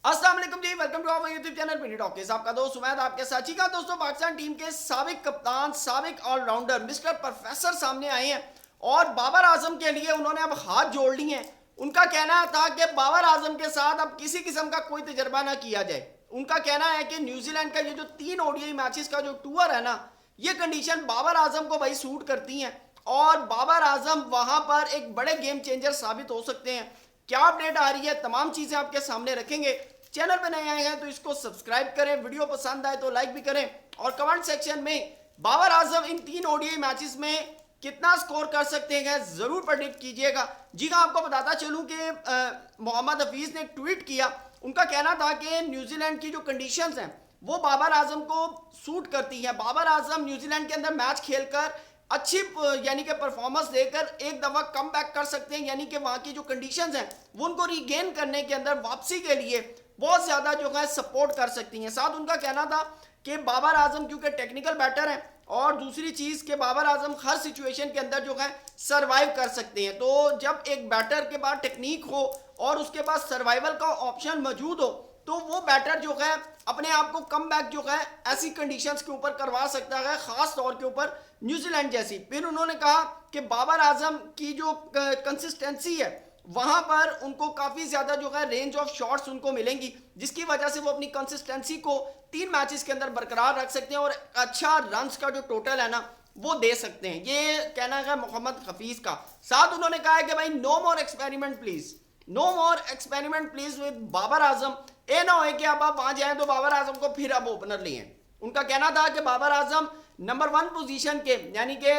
अस्सलाम वालेकुम जी, welcome to our YouTube channel Pini talkies. आपका दोस्त उमैद आपके साथ ही का दोस्तों पाकिस्तान टीम के साबिक कप्तान, साबिक ऑलराउंडर मिस्टर प्रोफेसर सामने आए हैं और बाबर आजम के लिए उन्होंने अब हाथ जोड़ लिए हैं। उनका कहना था कि बाबर आजम के साथ अब किसी किस्म का कोई तजर्बा ना किया जाए। उनका कहना है कि न्यूजीलैंड का ये जो 3 ओडीआई मैचेस का जो टूर है ना, ये कंडीशन बाबर आजम को भाई सूट करती हैं और बाबर आजम वहां पर एक बड़े गेम चेंजर साबित हो सकते हैं। क्या अपडेट आ रही है, तमाम चीजें आपके सामने रखेंगे। चैनल पर नए आए हैं तो इसको सब्सक्राइब करें, वीडियो पसंद आए तो लाइक भी करें और कमेंट सेक्शन में बाबर आजम इन 3 ओडीआई मैचेस में कितना स्कोर कर सकते हैं जरूर प्रेडिक्ट कीजिएगा। जी हाँ, आपको बताता चलूं कि मोहम्मद हफीज ने ट्वीट किया। उनका कहना था कि न्यूजीलैंड की जो कंडीशंस हैं वो बाबर आजम को सूट करती है। बाबर आजम न्यूजीलैंड के अंदर मैच खेलकर अच्छी यानी कि परफॉर्मेंस देकर एक दफा कम बैक कर सकते हैं, यानी कि वहां की जो कंडीशंस हैं वो उनको रीगेन करने के अंदर वापसी के लिए बहुत ज्यादा जो है सपोर्ट कर सकती हैं। साथ उनका कहना था कि बाबर आजम क्योंकि टेक्निकल बैटर है और दूसरी चीज के बाबर आजम हर सिचुएशन के अंदर जो है सरवाइव कर सकते हैं। तो जब एक बैटर के पास टेक्निक हो और उसके पास सर्वाइवल का ऑप्शन मौजूद हो तो वो बैटर जो है अपने आप को कम बैक जो है ऐसी कंडीशंस के ऊपर करवा सकता है, खास तौर के ऊपर न्यूजीलैंड जैसी। फिर उन्होंने कहा कि बाबर आजम की जो कंसिस्टेंसी है वहां पर उनको काफी ज्यादा जो है रेंज ऑफ शॉट्स उनको मिलेंगी, जिसकी वजह से वो अपनी कंसिस्टेंसी को 3 मैचेस के अंदर बरकरार रख सकते हैं और अच्छा रन्स का जो टोटल है ना वो दे सकते हैं। ये कहना है मोहम्मद हफीज का। साथ उन्होंने कहा है कि भाई no more experiment please, no more experiment please with Babar Azam. ये ना हो कि अब आप वहां जाएं तो बाबर आजम को फिर अब ओपनर लिए। उनका कहना था कि बाबर आजम नंबर 1 पोजीशन के यानी कि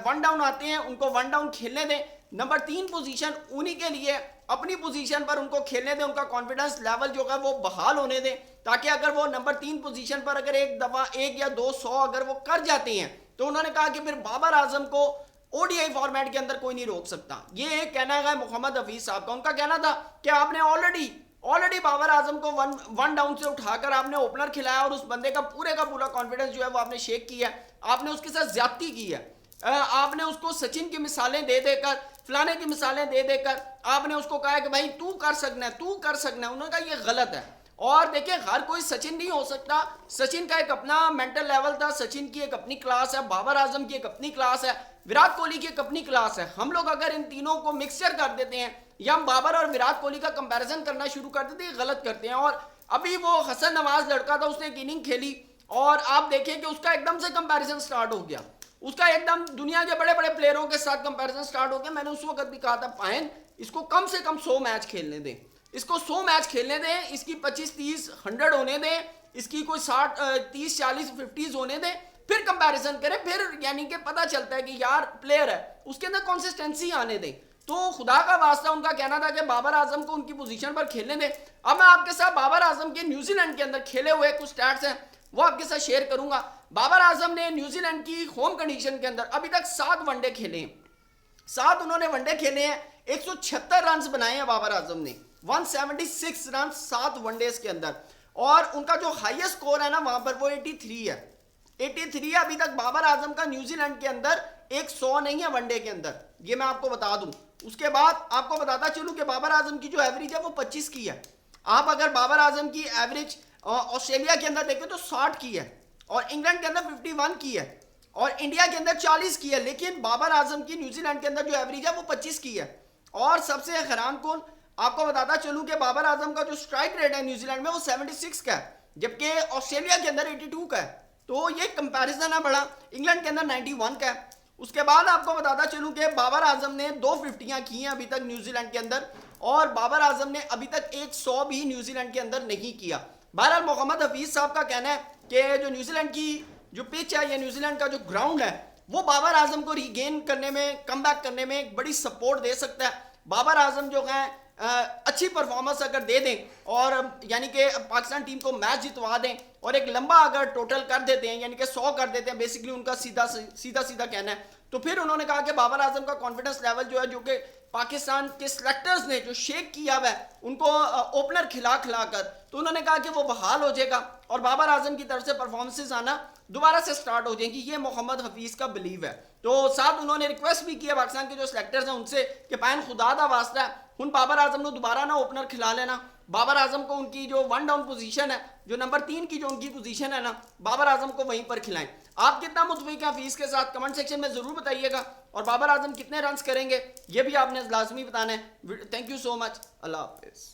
1 डाउन आते हैं उनको 1 डाउन खेलने दें, नंबर 3 पोजीशन उन्हीं के लिए अपनी पोजीशन पर उनको खेलने दें, उनका कॉन्फिडेंस लेवल जो है वो बहाल होने दें, ताकि अगर वो नंबर 3 पोजीशन पर अगर एक दफा 1 या 2 100 अगर वो कर जाते हैं तो उन्होंने कहा कि फिर बाबर आजम को ओडीआई फॉर्मेट के अंदर कोई नहीं रोक सकता। ये एक कहना है मोहम्मद हफीज साहब का। उनका कहना था कि आपने ऑलरेडी बाबर आजम को वन डाउन से उठाकर आपने ओपनर खिलाया और उस बंदे का पूरा कॉन्फिडेंस जो है वो आपने शेक किया, आपने उसके साथ ज्यादती की है। आपने उसको सचिन की मिसालें दे देकर, फलाने की मिसालें दे देकर आपने उसको कहा कि भाई तू कर सकना है, तू कर सकना है। उन्होंने कहा ये गलत है। और देखिए हर कोई सचिन नहीं हो सकता, सचिन का एक अपना मेंटल लेवल था, सचिन की एक अपनी क्लास है, बाबर आजम की एक अपनी क्लास है, विराट कोहली की एक अपनी क्लास है। हम लोग अगर इन तीनों को मिक्सचर कर देते हैं या हम बाबर और विराट कोहली का कंपैरिजन करना शुरू कर देते हैं, गलत करते हैं। और अभी वो हसन नवाज लड़का था, उसने एक इनिंग खेली और आप देखें कि उसका एकदम से कंपैरिजन स्टार्ट हो गया, उसका एकदम दुनिया के बड़े बड़े प्लेयरों के साथ कंपैरिजन स्टार्ट हो गया। मैंने उस वक्त भी कहा था पायन इसको कम से कम 100 मैच खेलने दें, इसको 100 मैच खेलने दें, इसकी 25-30 100 होने दें, इसकी कोई 60-30-40 50 होने दें, फिर कंपैरिजन करें। फिर यानी कि पता चलता है कि यार प्लेयर है, उसके अंदर कंसिस्टेंसी आने दें। तो खुदा का वास्ता उनका कहना था कि बाबर आजम को उनकी पोजीशन पर खेलने दें। अब मैं आपके साथ बाबर आजम के न्यूजीलैंड के अंदर खेले हुए कुछ स्टैट्स हैं वो आपके साथ शेयर करूंगा। बाबर आजम ने न्यूजीलैंड की होम कंडीशन के अंदर अभी तक 7 वनडे खेले हैं, 7 उन्होंने वनडे खेले हैं, 176 रन बनाए हैं बाबर आजम ने, 176 रन 7 वनडेज के अंदर। और उनका जो हाईएस्ट स्कोर है ना वहां पर वो 83 है, 83 है अभी तक बाबर आजम का न्यूजीलैंड के अंदर। 100 नहीं है वनडे के अंदर, ये मैं आपको बता दूं। उसके बाद आपको बताता चलूं कि बाबर आजम की जो एवरेज है वो 25 की है। आप अगर बाबर आजम की एवरेज ऑस्ट्रेलिया के अंदर देखें तो 60 की है और इंग्लैंड के अंदर 51 की है और इंडिया के अंदर 40 की है, लेकिन बाबर आजम की न्यूजीलैंड के अंदर जो एवरेज है वो 25 की है। और सबसे हैरान कौन, आपको बताता चलूं कि बाबर आजम का जो स्ट्राइक रेट है न्यूजीलैंड में वो 76 का है, जबकि ऑस्ट्रेलिया के अंदर 82 का है। तो ये कंपैरिजन है बड़ा, इंग्लैंड के अंदर 91 का है। उसके बाद आपको बताता चलूं कि बाबर आजम ने 2 50 की हैं अभी तक न्यूजीलैंड के अंदर और बाबर आजम ने अभी तक 100 भी न्यूजीलैंड के अंदर नहीं किया। बहरहाल मोहम्मद हफीज साहब का कहना है कि जो न्यूजीलैंड की जो पिच है या न्यूजीलैंड का जो ग्राउंड है वो बाबर आजम को रीगेन करने में, कम बैक करने में एक बड़ी सपोर्ट दे सकता है। बाबर आजम जो है अच्छी परफॉर्मेंस अगर दे दें और यानी कि पाकिस्तान टीम को मैच जितवा दें और एक लंबा अगर टोटल कर देते हैं यानी कि 100 कर देते हैं, बेसिकली उनका सीधा कहना है, तो फिर उन्होंने कहा कि बाबर आजम का कॉन्फिडेंस लेवल जो है, जो कि पाकिस्तान के सिलेक्टर्स ने जो शेक किया हुआ है उनको ओपनर खिला कर, तो उन्होंने कहा कि वो बहाल हो जाएगा और बाबर आजम की तरफ से परफॉर्मेंसेज आना दोबारा से स्टार्ट हो जाएंगी। ये मोहम्मद हफीज का बिलीव है। तो साथ उन्होंने रिक्वेस्ट भी किया पाकिस्तान के जो सिलेक्टर्स हैं उनसे कि पायन खुदा दा वास्ता है हुन बाबर आजम को दोबारा ना ओपनर खिला लेना, बाबर आजम को उनकी जो 1 डाउन पोजीशन है, जो नंबर 3 की जो उनकी पोजीशन है ना, बाबर आजम को वहीं पर खिलाएं। आप कितना मुतफिक हैं फीस के साथ कमेंट सेक्शन में जरूर बताइएगा, और बाबर आजम कितने रन करेंगे ये भी आपने लाजमी बताना है। Thank you so much, Allah Hafiz.